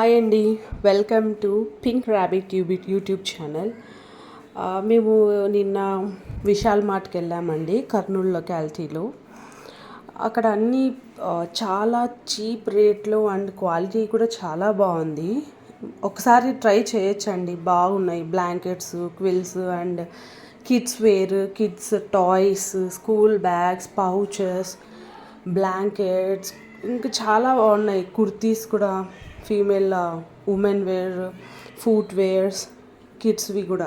Hi అండి. Welcome to pink rabbit YouTube channel. మేము నిన్న విశాల్ మార్ట్కి వెళ్ళామండి, కర్నూలు లొకాలిటీలో. అక్కడ అన్నీ చాలా చీప్ రేట్లో అండ్ క్వాలిటీ కూడా చాలా బాగుంది. ఒకసారి ట్రై చేయొచ్చండి, బాగున్నాయి. Blankets, quilts and kids wear, kids toys, school bags, pouches, blankets ఇంకా చాలా బాగున్నాయి. కుర్తీస్ కూడా, female women wear, footwears, కిడ్స్వి కూడా,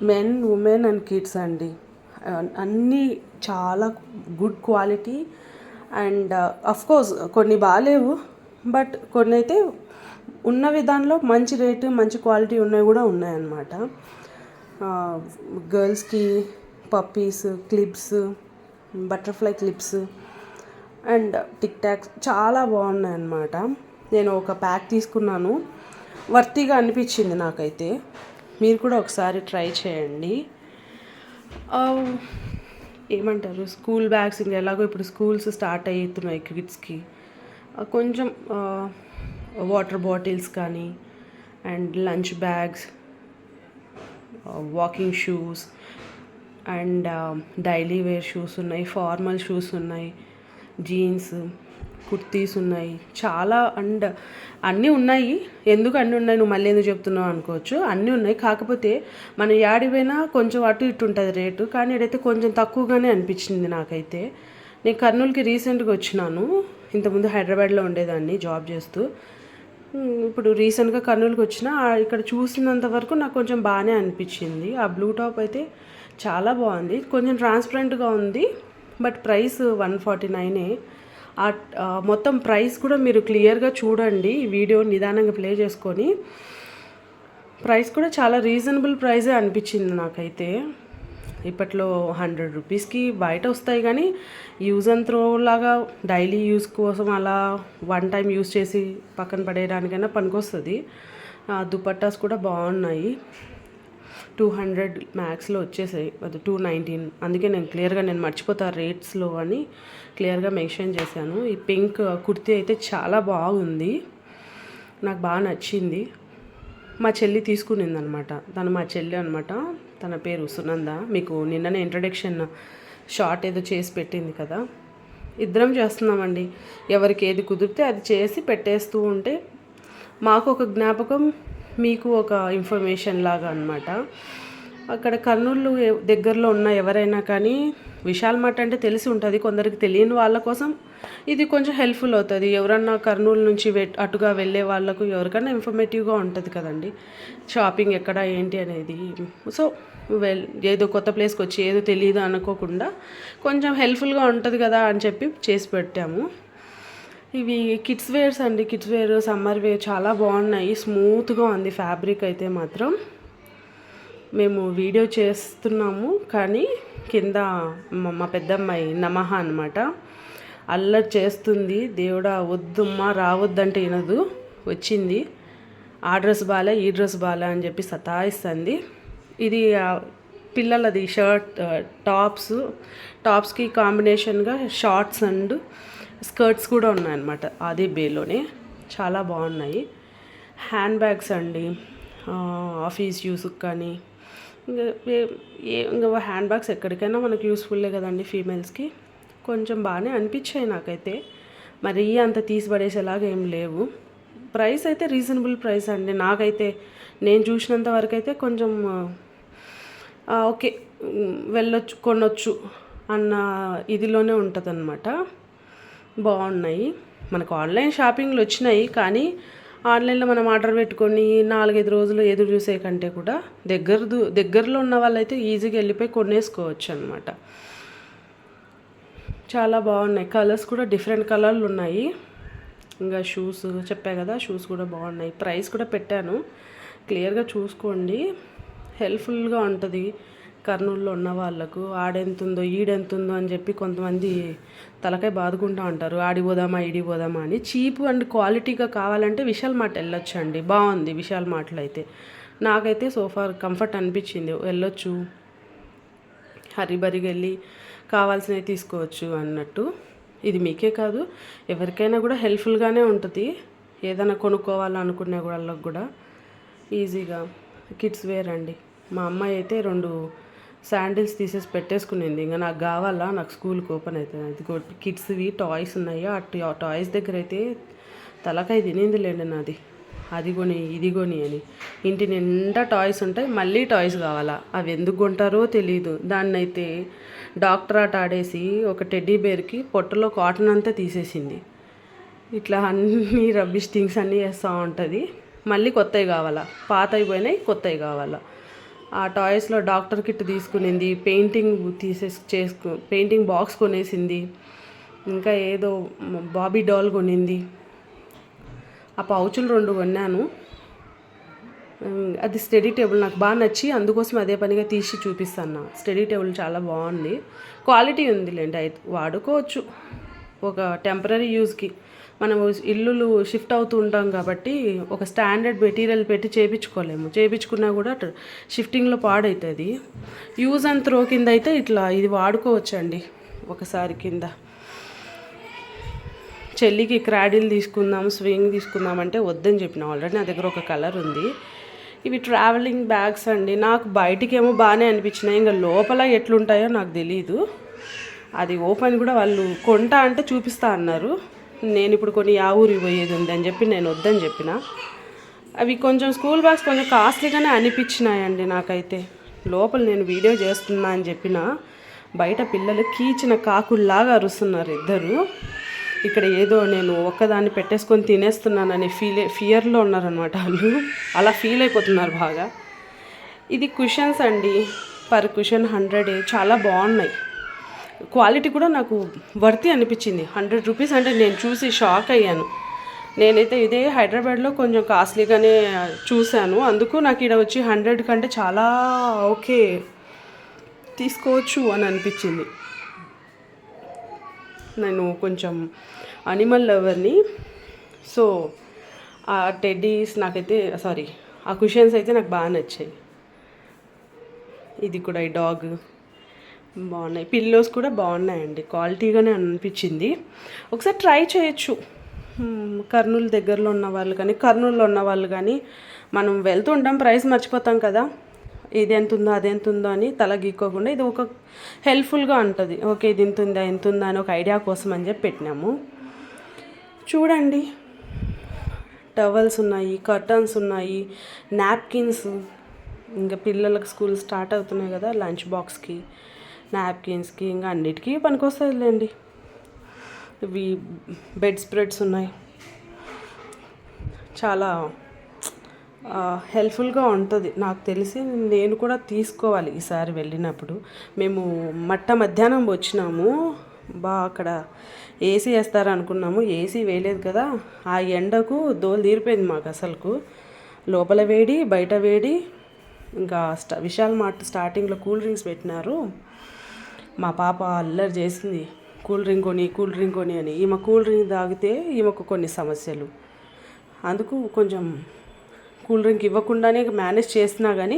మెన్, ఉమెన్ అండ్ కిడ్స్ అండి. అన్నీ చాలా గుడ్ క్వాలిటీ అండ్ కోర్స్ కొన్ని బాగాలేవు, బట్ కొన్ని అయితే ఉన్న విధానంలో మంచి రేటు మంచి క్వాలిటీ ఉన్నవి కూడా ఉన్నాయన్నమాట. గర్ల్స్కి puppies, clips, butterfly clips and tic tacs చాలా బాగున్నాయి అన్నమాట. నేను ఒక ప్యాక్ తీసుకున్నాను, వర్తీగా అనిపించింది నాకైతే. మీరు కూడా ఒకసారి ట్రై చేయండి. ఏమంటారు, స్కూల్ బ్యాగ్స్ ఇంకా ఎలాగో ఇప్పుడు స్కూల్స్ స్టార్ట్ అవుతున్నాయి కిడ్స్కి. కొంచెం వాటర్ బాటిల్స్ కానీ and lunch bags, walking shoes and daily wear shoes ఉన్నాయి, ఫార్మల్ షూస్ ఉన్నాయి, జీన్స్, కుర్తీస్ ఉన్నాయి, చాలా అండ్ అన్నీ ఉన్నాయి. ఎందుకు అన్నీ ఉన్నాయి, నువ్వు మళ్ళీ ఎందుకు చెప్తున్నావు అనుకోవచ్చు. అన్నీ ఉన్నాయి, కాకపోతే మనం యాడిపోయినా కొంచెం అటు ఇటు ఉంటుంది రేటు, కానీ ఇదైతే కొంచెం తక్కువగానే అనిపించింది నాకైతే. నేను కర్నూలుకి రీసెంట్గా వచ్చినాను, ఇంతకుముందు హైదరాబాద్లో ఉండేదాన్ని జాబ్ చేస్తూ. ఇప్పుడు రీసెంట్గా కర్నూలుకి వచ్చిన, ఇక్కడ చూసినంత వరకు నాకు కొంచెం బాగానే అనిపించింది. ఆ బ్లూ టాప్ అయితే చాలా బాగుంది, కొంచెం ట్రాన్స్పరెంట్గా ఉంది, బట్ ప్రైస్ 149. మొత్తం ప్రైస్ కూడా మీరు క్లియర్గా చూడండి, వీడియో నిదానంగా ప్లే చేసుకొని. ప్రైస్ కూడా చాలా రీజనబుల్ ప్రైజే అనిపించింది నాకైతే. ఇప్పట్లో 100 రూపీస్కి బయట వస్తాయి, కానీ యూజ్ అండ్ త్రో లాగా డైలీ యూజ్ కోసం అలా వన్ టైం యూజ్ చేసి పక్కన పడేయడానికైనా పనికొస్తుంది. దుపట్టాస్ కూడా బాగున్నాయి, 200 మ్యాక్స్లో వచ్చేసాయి, అది 219. అందుకే నేను క్లియర్గా మర్చిపోతా రేట్స్లో అని క్లియర్గా మెన్షన్ చేశాను. ఈ పింక్ కుర్తీ అయితే చాలా బాగుంది, నాకు బాగా నచ్చింది. మా చెల్లి తీసుకునింది అనమాట, తను మా చెల్లి అనమాట, తన పేరు సునంద. మీకు నిన్ననే ఇంట్రడక్షన్ షార్ట్ ఏదో చేసి పెట్టింది కదా. ఇద్దరం చేస్తున్నామండి, ఎవరికి ఏది కుదిరితే అది చేసి పెట్టేస్తూ ఉంటే మాకు ఒక జ్ఞాపకం, మీకు ఒక ఇన్ఫర్మేషన్ లాగా అనమాట. అక్కడ కర్నూలు దగ్గరలో ఉన్న ఎవరైనా కానీ విశాల్ మార్ట్ అంటే తెలిసి ఉంటుంది, కొందరికి తెలియని వాళ్ళ కోసం ఇది కొంచెం హెల్ప్ఫుల్ అవుతుంది. ఎవరన్నా కర్నూలు నుంచి అటుగా వెళ్ళే వాళ్ళకు ఎవరికైనా ఇన్ఫర్మేటివ్గా ఉంటుంది కదండి, షాపింగ్ ఎక్కడ ఏంటి అనేది. సో ఏదో కొత్త ప్లేస్కి వచ్చి ఏదో తెలియదు అనుకోకుండా కొంచెం హెల్ప్ఫుల్గా ఉంటుంది కదా అని చెప్పి చేసి పెట్టాము. ఇవి కిడ్స్ వేర్స్ అండి, కిడ్స్ వేర్, సమ్మర్ వేర్ చాలా బాగున్నాయి. స్మూత్గా ఉంది ఫ్యాబ్రిక్ అయితే మాత్రం. మేము వీడియో చేస్తున్నాము కానీ కింద మా పెద్దమ్మాయి నమహ అనమాట, అల్లరి చేస్తుంది. దేవుడా వద్దమ్మా రావద్దంటే వినదు, వచ్చింది. ఆ డ్రెస్ బాలే, ఈ డ్రెస్ బాలే అని చెప్పి సతాయిస్తుంది. ఇది పిల్లలది షర్ట్, టాప్స్కి కాంబినేషన్గా షార్ట్స్ అండ్ స్కర్ట్స్ కూడా ఉన్నాయన్నమాట, అదే బేలోనే చాలా బాగున్నాయి. హ్యాండ్ బ్యాగ్స్ అండి, ఆఫీస్ యూస్కి కానీ ఇంకా హ్యాండ్ బ్యాగ్స్ ఎక్కడికైనా మనకు యూస్ఫుల్లే కదండి ఫీమేల్స్కి. కొంచెం బాగానే అనిపించాయి నాకైతే, మరి అంత తీసి పడేసేలాగా ఏం లేవు. ప్రైస్ అయితే రీజనబుల్ ప్రైస్ అండి, నాకైతే నేను చూసినంత వరకు అయితే కొంచెం ఓకే, వెళ్ళొచ్చు కొనొచ్చు అన్న ఇదిలోనే ఉంటుంది అన్నమాట. బాగున్నాయి. మనకు ఆన్లైన్ షాపింగ్లు వచ్చినాయి, కానీ ఆన్లైన్లో మనం ఆర్డర్ పెట్టుకొని 4-5 రోజులు ఎదురు చూసే కంటే కూడా దగ్గరలో ఉన్న వాళ్ళైతే ఈజీగా వెళ్ళిపోయి కొనేసుకోవచ్చు అనమాట. చాలా బాగున్నాయి, కలర్స్ కూడా డిఫరెంట్ కలర్లు ఉన్నాయి. ఇంకా షూస్ చెప్పా కదా, షూస్ కూడా బాగున్నాయి. ప్రైస్ కూడా పెట్టాను, క్లియర్గా చూసుకోండి, హెల్ప్ఫుల్గా ఉంటుంది కర్నూలులో ఉన్న వాళ్ళకు. ఆడెంతుందో ఈడెంతుందో అని చెప్పి కొంతమంది తలకాయ బాదుకుంటూ ఉంటారు, ఆడిపోదామా ఈడిపోదామా అని. చీప్ అండ్ క్వాలిటీగా కావాలంటే విశాల్ మార్ట్ వెళ్ళొచ్చండి, బాగుంది విశాల్ మార్ట్లో అయితే. నాకైతే సోఫార్ కంఫర్ట్ అనిపించింది, వెళ్ళొచ్చు, హరిబరిగా వెళ్ళి కావాల్సినవి తీసుకోవచ్చు అన్నట్టు. ఇది మీకే కాదు ఎవరికైనా కూడా హెల్ప్ఫుల్గానే ఉంటుంది. ఏదైనా కొనుక్కోవాలనుకునే వాళ్ళకి కూడా ఈజీగా కిడ్స్ వేర్ అండి. మా అమ్మాయి అయితే 2 శాండిల్స్ తీసేసి పెట్టేసుకునింది. ఇంకా నాకు కావాలా, నాకు స్కూల్కి ఓపెన్ అవుతుంది. అది కిడ్స్వి టాయ్స్ ఉన్నాయి. ఆ టాయ్స్ దగ్గర అయితే తలకాయ తినిందిలేండి నాది. అది కొని ఇది కొని అని. ఇంటి నిండా టాయ్స్ ఉంటాయి, మళ్ళీ టాయ్స్ కావాలా. అవి ఎందుకు కొంటారో తెలియదు. దాన్ని అయితే డాక్టర్ ఆట ఆడేసి ఒక టెడ్డీ బేర్కి పొట్టలో కాటన్ అంతా తీసేసింది. ఇట్లా అన్ని రబ్బిష్ థింగ్స్ అన్నీ వేస్తూ ఉంటుంది. మళ్ళీ కొత్తవి కావాలా, పాత అయిపోయినాయి కొత్తవి కావాలా. ఆ టాయ్స్లో డాక్టర్ కిట్ తీసుకునింది, పెయింటింగ్ బాక్స్ కొనేసింది, ఇంకా ఏదో బాబీ డాల్ కొనింది. ఆ పౌచులు 2 కొన్నాను. అది స్టడీ టేబుల్ నాకు బాగా నచ్చి అందుకోసం అదే పనిగా తీసి చూపిస్తాను. స్టడీ టేబుల్ చాలా బాగుంది, క్వాలిటీ ఉందిలేండి. అయితే వాడుకోవచ్చు ఒక టెంపరీ యూజ్కి. మనం ఇల్లులు షిఫ్ట్ అవుతూ ఉంటాం కాబట్టి ఒక స్టాండర్డ్ మెటీరియల్ పెట్టి చేయించుకోలేము. చేయించుకున్నా కూడా షిఫ్టింగ్లో పాడవుతుంది. యూజ్ అండ్ త్రో కింద అయితే ఇట్లా ఇది వాడుకోవచ్చండి. ఒకసారి కింద చెల్లికి క్రాడిల్ తీసుకుందాం, స్వింగ్ తీసుకుందాం అంటే వద్దని చెప్పిన. ఆల్రెడీ నా దగ్గర ఒక కలర్ ఉంది. ఇవి ట్రావెలింగ్ బ్యాగ్స్ అండి. నాకు బయటికేమో బాగానే అనిపించినాయి, ఇంకా లోపల ఎట్లుంటాయో నాకు తెలీదు. అది ఓపెన్ కూడా వాళ్ళు కొంటా అంటే చూపిస్తా అన్నారు. నేను ఇప్పుడు కొన్ని ఊరికి పోయేది ఉంది అని చెప్పి నేను వద్దని చెప్పిన. అవి కొంచెం స్కూల్ బ్యాగ్స్ కొంచెం కాస్ట్లీగానే అనిపించినాయండి నాకైతే. లోపల నేను వీడియో చేస్తున్నా అని చెప్పిన, బయట పిల్లలు కీచిన కాకుల్లాగా అరుస్తున్నారు ఇద్దరు. ఇక్కడ ఏదో నేను ఒక్కదాన్ని పెట్టేసుకొని తినేస్తున్నానని ఫియర్లో ఉన్నారనమాట వాళ్ళు. అలా ఫీల్ అయిపోతున్నారు బాగా. ఇది కుషన్స్ అండి. Per cushion 100. చాలా బాగున్నాయి. క్వాలిటీ కూడా నాకు వర్తి అనిపించింది. 100 రూపీస్ అంటే నేను చూసి షాక్ అయ్యాను. నేనైతే ఇదే హైదరాబాద్లో కొంచెం కాస్ట్లీగానే చూశాను. అందుకు నాకు ఇక్కడ వచ్చి 100 కంటే చాలా ఓకే తీసుకోవచ్చు అని అనిపించింది. నేను కొంచెం అనిమల్ లవర్ని. సో ఆ టెడ్డీస్ నాకైతే ఆ కుషన్స్ అయితే నాకు బాగా నచ్చాయి. ఇది కూడా ఈ డాగ్ బాగున్నాయి. పిల్లోస్ కూడా బాగున్నాయండి, క్వాలిటీగానే అనిపించింది. ఒకసారి ట్రై చేయొచ్చు. కర్నూలు దగ్గరలో ఉన్న వాళ్ళు కానీ, కర్నూలులో ఉన్న వాళ్ళు కానీ, మనం వెళ్తూ ఉంటాం, ప్రైస్ మర్చిపోతాం కదా, ఇది ఎంత ఉందో అదెంత ఉందో అని తల గీక్కోకుండా ఇది ఒక హెల్ప్ఫుల్గా ఉంటుంది. ఓకే ఇది ఎంత ఉందా అని ఒక ఐడియా కోసం అని చెప్పి పెట్టినాము. చూడండి, టవల్స్ ఉన్నాయి, కర్టన్స్ ఉన్నాయి, నాప్కిన్స్. ఇంకా పిల్లలకు స్కూల్ స్టార్ట్ అవుతున్నాయి కదా, లంచ్ బాక్స్కి, నాప్కిన్స్కి, ఇంకా అన్నిటికీ పనికొస్తాయిలేండి. ఇవి బెడ్ స్ప్రెడ్స్ ఉన్నాయి. చాలా హెల్ప్ఫుల్గా ఉంటుంది. నాకు తెలిసి నేను కూడా తీసుకోవాలి ఈసారి వెళ్ళినప్పుడు. మేము మధ్యాహ్నం వచ్చినాము. అక్కడ ఏసీ వేస్తారు అనుకున్నాము, ఏసీ వేయలేదు కదా. ఆ ఎండకు దోలు తీరిపోయింది మాకు అసలుకు. లోపల వేడి, బయట వేడి. ఇంకా విశాల్ మార్ట్ స్టార్టింగ్లో కూల్ డ్రింక్స్ పెట్టినారు. మా పాప అల్లరి చేసింది, కూల్ డ్రింక్ కొని అని. ఈమె కూల్ డ్రింక్ తాగితే ఈమెకు కొన్ని సమస్యలు. అందుకు కొంచెం కూల్ డ్రింక్ ఇవ్వకుండానే మేనేజ్ చేసినా కానీ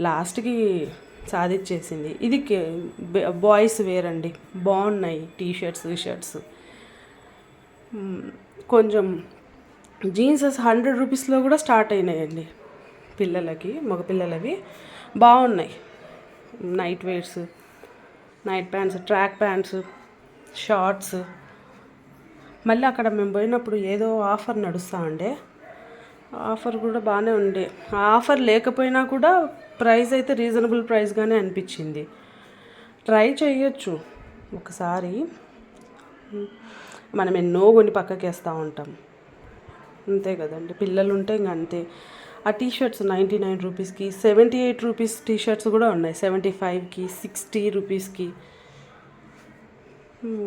లాస్ట్కి సాధించేసింది. ఇది బాయ్స్ వేర్ అండి, బాగున్నాయి. షర్ట్స్ కొంచెం జీన్సెస్ 100 రూపీస్లో కూడా స్టార్ట్ అయినాయండి పిల్లలకి, మగపిల్లలవి బాగున్నాయి. Night wears, night pants, track pants, shorts. మళ్ళీ అక్కడ మేము పోయినప్పుడు ఏదో ఆఫర్ నడుస్తూ ఉండే, ఆఫర్ కూడా బాగానే ఉండే. ఆ ఆఫర్ లేకపోయినా కూడా ప్రైస్ అయితే రీజనబుల్ ప్రైస్గానే అనిపించింది. ట్రై చేయొచ్చు ఒకసారి. మనం ఎన్నో కొని పక్కకి వేస్తూ ఉంటాం, అంతే కదండి. పిల్లలు ఉంటే ఇంక అంతే. ఆ టీషర్ట్స్ 99 రూపీస్కి, 78 రూపీస్ టీషర్ట్స్ కూడా ఉన్నాయి, 75కి, 60 రూపీస్కి.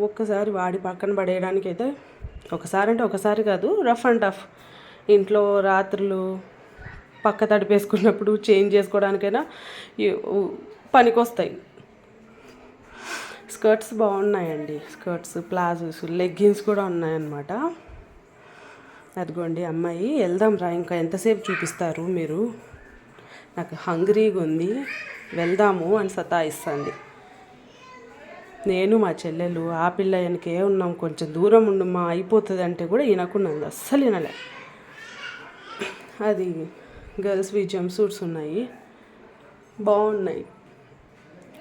ఒక్కసారి వాడి పక్కన పడేయడానికి అయితే, ఒకసారి కాదు, రఫ్ అండ్ టఫ్ ఇంట్లో రాత్రులు పక్క తడిపేసుకున్నప్పుడు చేంజ్ చేసుకోవడానికైనా పనికొస్తాయి. స్కర్ట్స్ బాగున్నాయండి, స్కర్ట్స్, ప్లాజోస్, లెగ్గిన్స్ కూడా ఉన్నాయన్నమాట. అదిగోండి అమ్మాయి, వెళ్దాం రా, ఇంకా ఎంతసేపు చూపిస్తారు మీరు, నాకు హంగ్రీగా ఉంది, వెళ్దాము అని సతాయిస్తుంది. నేను మా చెల్లెలు ఆ పిల్ల వెనకే ఉన్నాం. కొంచెం దూరం ఉండమ్మా అయిపోతుంది అంటే కూడా వినకున్నది, అస్సలు వినలే. అది గర్ల్స్వి జంప్ సూట్స్ ఉన్నాయి, బాగున్నాయి.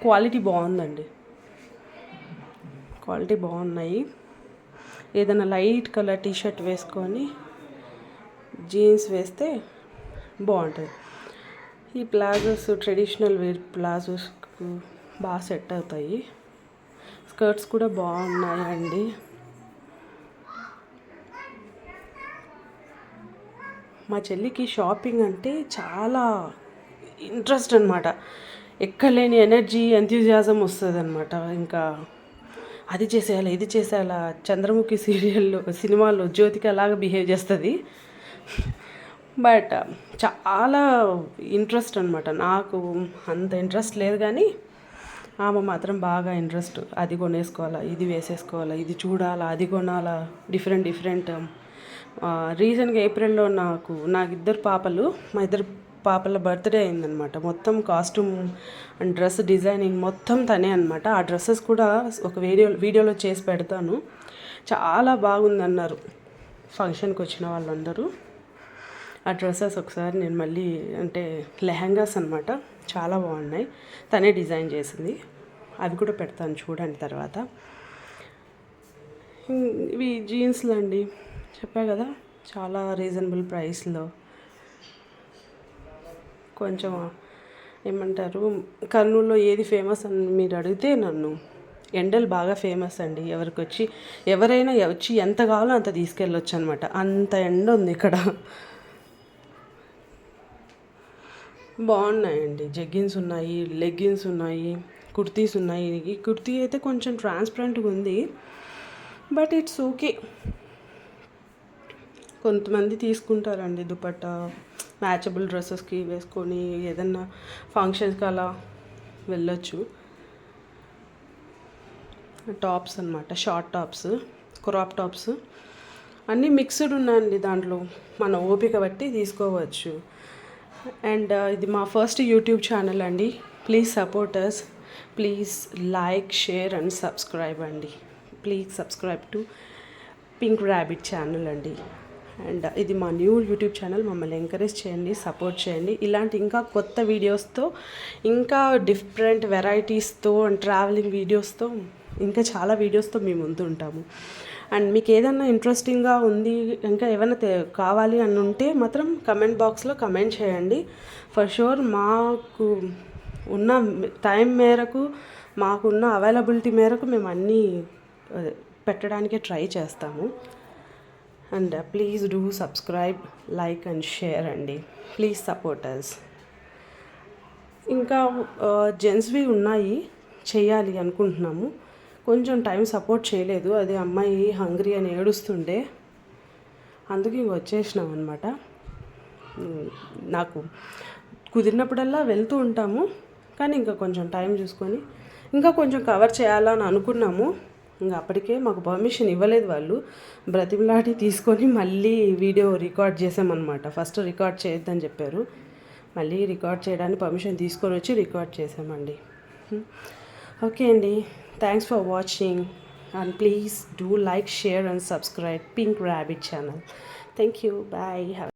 క్వాలిటీ బాగుందండి, క్వాలిటీ బాగున్నాయి. ఏదైనా లైట్ కలర్ టీషర్ట్ వేసుకొని జీన్స్ వేస్తే బాగుంటుంది. ఈ ప్లాజోస్ ట్రెడిషనల్ వేర్ ప్లాజోస్కు బాగా సెట్ అవుతాయి. స్కర్ట్స్ కూడా బాగున్నాయండి. మా చెల్లికి షాపింగ్ అంటే చాలా ఇంట్రెస్ట్ అనమాట. ఎక్కలేని ఎనర్జీ ఎంథ్యూజియాజం వస్తుంది అనమాట. ఇంకా అది చేసేయాలి ఇది చేసేయాలా, చంద్రముఖి సీరియల్లో సినిమాలో జ్యోతిక అలాగా బిహేవ్ చేస్తుంది. బట్ చాలా ఇంట్రెస్ట్ అనమాట. నాకు అంత ఇంట్రెస్ట్ లేదు, కానీ ఆమె మాత్రం బాగా ఇంట్రెస్ట్. అది కొనేసుకోవాలా, ఇది వేసేసుకోవాలా, ఇది చూడాలా, అది కొనాలా, డిఫరెంట్. రీసెంట్గా ఏప్రిల్లో నాకు ఇద్దరు పాపలు, మా ఇద్దరు పాపల బర్త్డే అయిందనమాట. మొత్తం కాస్ట్యూమ్ అండ్ డ్రెస్ డిజైనింగ్ మొత్తం తనే అనమాట. ఆ డ్రెస్సెస్ కూడా ఒక వీడియోలో చేసి పెడతాను. చాలా బాగుందన్నారు ఫంక్షన్కి వచ్చిన వాళ్ళందరూ. ఆ డ్రెస్సెస్ ఒకసారి నేను మళ్ళీ అంటే లెహంగాస్ అనమాట, చాలా బాగున్నాయి. తనే డిజైన్ చేసింది. అవి కూడా పెడతాను చూడండి తర్వాత. ఇవి జీన్స్లు అండి, చెప్పా కదా, చాలా రీజనబుల్ ప్రైస్లో. కొంచెం ఏమంటారు, కర్నూలులో ఏది ఫేమస్ అని మీరు అడిగితే నన్ను, ఎండలు బాగా ఫేమస్ అండి. ఎవరైనా వచ్చి ఎంత కావాలో అంత తీసుకెళ్ళొచ్చు అనమాట. అంత ఎండ ఉంది ఇక్కడ. బాగున్నాయండి. జెగ్గిన్స్ ఉన్నాయి, లెగ్గిన్స్ ఉన్నాయి, కుర్తీస్ ఉన్నాయి. ఈ కుర్తీ అయితే కొంచెం ట్రాన్స్పరెంట్గా ఉంది, బట్ ఇట్స్ ఓకే. కొంతమంది తీసుకుంటారండి దుపట్టా మ్యాచబుల్ డ్రెస్సెస్కి వేసుకొని ఏదన్నా ఫంక్షన్స్కి అలా వెళ్ళొచ్చు. టాప్స్ అనమాట, షార్ట్ టాప్స్, క్రాప్ టాప్స్ అన్నీ మిక్స్డ్ ఉన్నాయండి. దాంట్లో మన ఓపిక బట్టి తీసుకోవచ్చు. అండ్ ఇది మా ఫస్ట్ యూట్యూబ్ ఛానల్ అండి. Please support us. Please like, share and subscribe అండి. Please subscribe to pink rabbit channel అండి. అండ్ ఇది మా న్యూ యూట్యూబ్ ఛానల్. మమ్మల్ని ఎంకరేజ్ చేయండి, సపోర్ట్ చేయండి. ఇలాంటి ఇంకా కొత్త వీడియోస్తో, ఇంకా డిఫరెంట్ వెరైటీస్తో అండ్ ట్రావెలింగ్ వీడియోస్తో, ఇంకా చాలా వీడియోస్తో మేము ముందు ఉంటాము. అండ్ మీకు ఏదన్నా ఇంట్రెస్టింగ్గా ఉంది, ఇంకా ఏమైనా కావాలి అని ఉంటే మాత్రం కమెంట్ బాక్స్లో కమెంట్ చేయండి. ఫర్ షూర్ మాకు ఉన్న టైం మేరకు, మాకున్న అవైలబిలిటీ మేరకు మేము అన్నీ పెట్టడానికి ట్రై చేస్తాము. And please do subscribe, like and share అండి. Please support us. ఇంకా జెంట్స్వి ఉన్నాయి, చేయాలి అనుకుంటున్నాము. కొంచెం టైం సపోర్ట్ చేయలేదు. అది అమ్మాయి హంగ్రీ అని ఏడుస్తుండే, అందుకే వచ్చేసినాం అనమాట. నాకు కుదిరినప్పుడల్లా వెళ్తూ ఉంటాము, కానీ ఇంకా కొంచెం టైం చూసుకొని ఇంకా కొంచెం కవర్ చేయాలని అనుకున్నాము. ఇంకా అప్పటికే మాకు పర్మిషన్ ఇవ్వలేదు వాళ్ళు. బ్రతిమలాడి తీసుకొని మళ్ళీ వీడియో రికార్డ్ చేసామన్నమాట. ఫస్ట్ రికార్డ్ చేయొద్దని చెప్పారు, మళ్ళీ రికార్డ్ చేయడానికి పర్మిషన్ తీసుకొని వచ్చి రికార్డ్ చేసామండి. ఓకే అండి, thanks for watching and please do like, share and subscribe Pink Rabbit channel. Thank you, bye.